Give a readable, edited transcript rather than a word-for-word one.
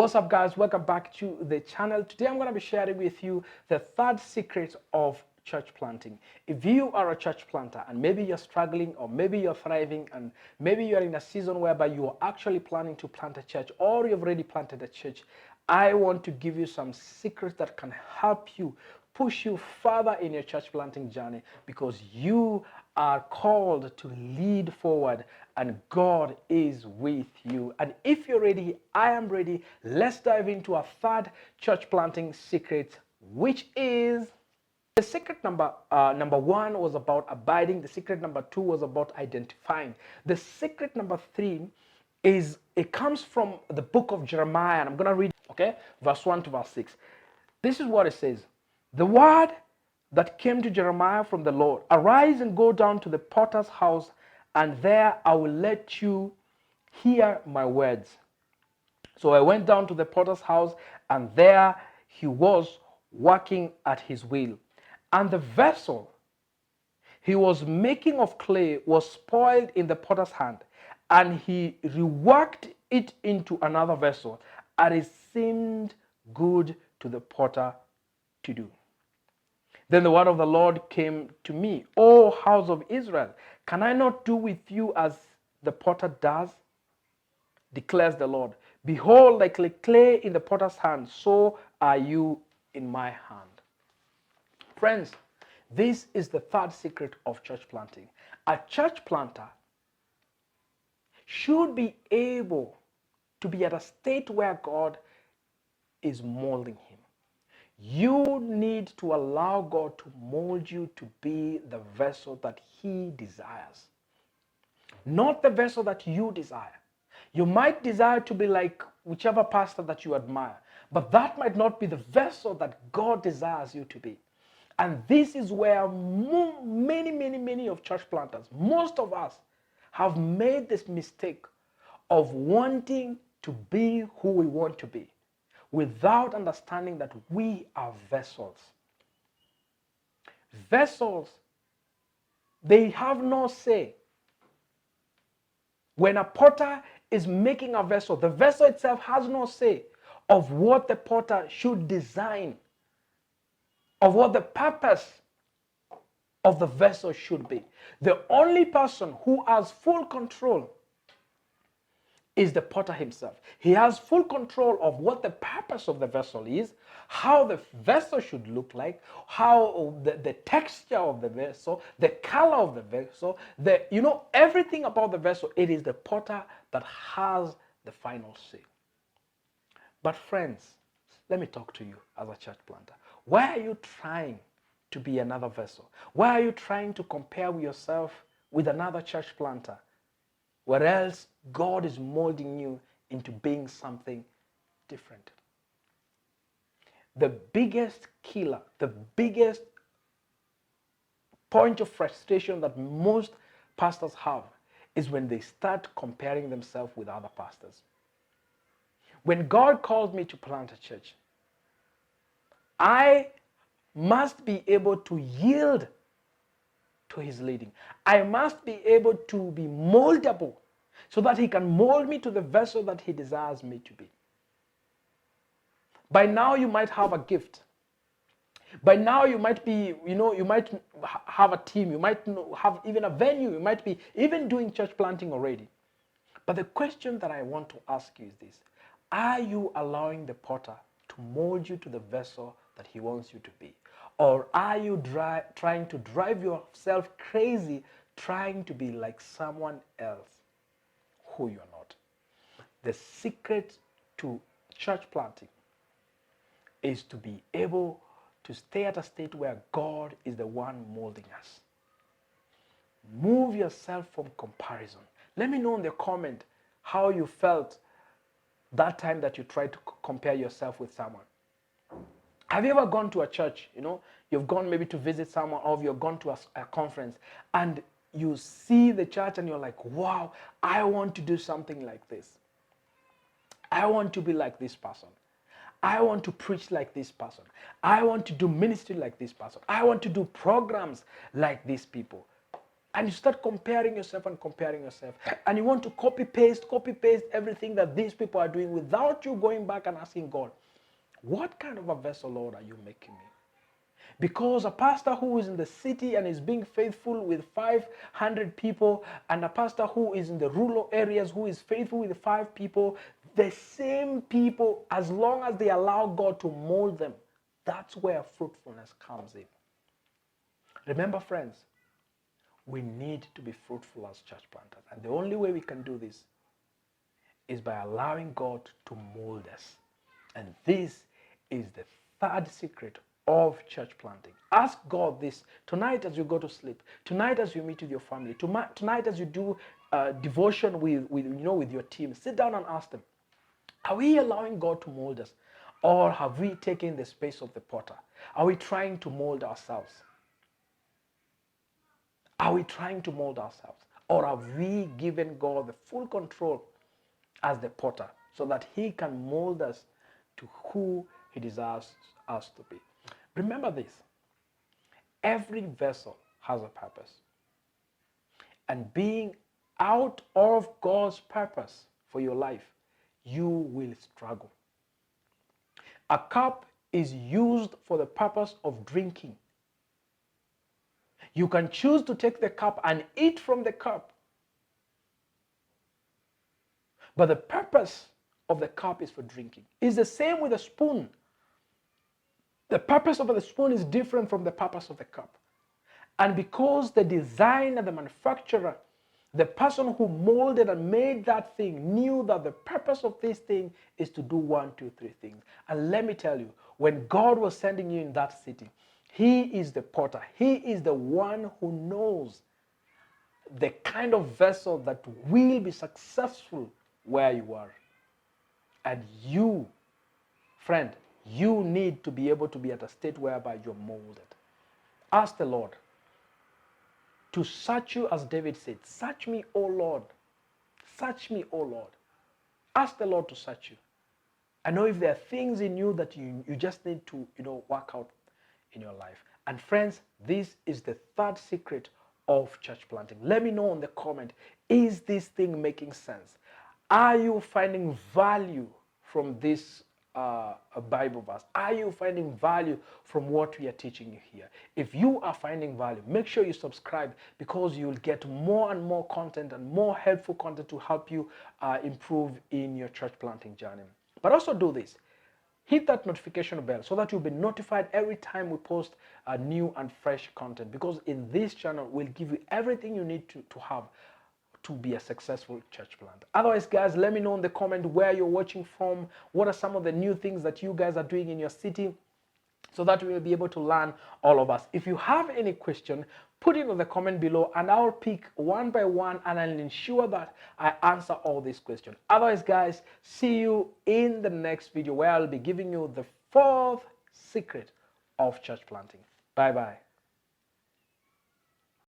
What's up, guys? Welcome back to the channel. Today I'm going to be sharing with you the third secret of church planting. If you are a church planter and maybe you're struggling or maybe you're thriving and maybe you're in a season whereby you are actually planning to plant a church or you've already planted a church, I want to give you some secrets that can help you push you further in your church planting journey, because you are called to lead forward and God is with you. And if you're ready, I am ready. Let's dive into our third church planting secret, which is the secret number one was about abiding. The secret number two was about identifying. The secret number three is, it comes from the book of Jeremiah, and I'm going to read, okay, verse 1 to verse 6. This is what it says. The word that came to Jeremiah from the Lord: arise and go down to the potter's house, and there I will let you hear my words. So I went down to the potter's house, and there he was working at his wheel. And the vessel he was making of clay was spoiled in the potter's hand, and he reworked it into another vessel, and it seemed good to the potter to do. Then the word of the Lord came to me: O house of Israel, can I not do with you as the potter does? Declares the Lord. Behold, like clay in the potter's hand, so are you in my hand. Friends, this is the third secret of church planting. A church planter should be able to be at a state where God is molding him. You need to allow God to mold you to be the vessel that he desires, not the vessel that you desire. You might desire to be like whichever pastor that you admire, but that might not be the vessel that God desires you to be. And this is where many of church planters, most of us, have made this mistake of wanting to be who we want to be, without understanding that we are vessels. Vessels, they have no say. When a potter is making a vessel, the vessel itself has no say of what the potter should design, of what the purpose of the vessel should be. The only person who has full control is the potter himself. He has full control of what the purpose of the vessel is, how the vessel should look like, how the texture of the vessel, the color of the vessel, everything about the vessel. It is the potter that has the final say. But friends, let me talk to you as a church planter. Why are you trying to be another vessel? Why are you trying to compare yourself with another church planter, where else God is molding you into being something different? The biggest killer, the biggest point of frustration that most pastors have is when they start comparing themselves with other pastors. When God called me to plant a church, I must be able to yield to his leading. I must be able to be moldable so that he can mold me to the vessel that he desires me to be. By now you might have a gift. By now you might be, you might have a team. You might have even a venue. You might be even doing church planting already. But the question that I want to ask you is this: are you allowing the potter to mold you to the vessel that he wants you to be? Or are you trying to drive yourself crazy, trying to be like someone else who you're not? The secret to church planting is to be able to stay at a state where God is the one molding us. Move yourself from comparison. Let me know in the comment how you felt that time that you tried to compare yourself with someone. Have you ever gone to a church, you've gone maybe to visit someone, or you've gone to a conference, and you see the church and you're like, wow, I want to do something like this. I want to be like this person. I want to preach like this person. I want to do ministry like this person. I want to do programs like these people. And you start comparing yourself and comparing yourself. And you want to copy paste everything that these people are doing without you going back and asking God, what kind of a vessel, Lord, are you making me? Because a pastor who is in the city and is being faithful with 500 people, and a pastor who is in the rural areas who is faithful with 5 people, the same people, as long as they allow God to mold them, that's where fruitfulness comes in. Remember, friends, we need to be fruitful as church planters. And the only way we can do this is by allowing God to mold us. And this is the third secret of church planting. Ask God this tonight as you go to sleep, tonight as you meet with your family, tonight as you do devotion with your team. Sit down and ask them, are we allowing God to mold us? Or have we taken the space of the potter? Are we trying to mold ourselves? Are we trying to mold ourselves? Or have we given God the full control as the potter so that he can mold us to who he desires us to be? Remember this. Every vessel has a purpose. And being out of God's purpose for your life, you will struggle. A cup is used for the purpose of drinking. You can choose to take the cup and eat from the cup. But the purpose of the cup is for drinking. It's the same with a spoon. The purpose of the spoon is different from the purpose of the cup. And because the designer, the manufacturer, the person who molded and made that thing knew that the purpose of this thing is to do 1, 2, 3 things. And let me tell you, when God was sending you in that city, he is the potter. He is the one who knows the kind of vessel that will be successful where you are. And you, friend, you need to be able to be at a state whereby you're molded. Ask the Lord to search you, as David said, search me, O Lord. Search me, O Lord. Ask the Lord to search you. I know if there are things in you that you just need to, work out in your life. And friends, this is the third secret of church planting. Let me know in the comment, is this thing making sense? Are you finding value from this Bible verse? Are you finding value from what we are teaching you here? If you are finding value, make sure you subscribe, because you'll get more and more content and more helpful content to help you improve in your church planting journey. But also do this. Hit that notification bell so that you'll be notified every time we post new and fresh content, because in this channel we'll give you everything you need to have to be a successful church plant. Otherwise, guys, let me know in the comment where you're watching from. What are some of the new things that you guys are doing in your city, so that we will be able to learn, all of us. If you have any question, put it in the comment below and I'll pick one by one and I'll ensure that I answer all these questions. Otherwise, guys, see you in the next video where I'll be giving you the fourth secret of church planting. Bye-bye.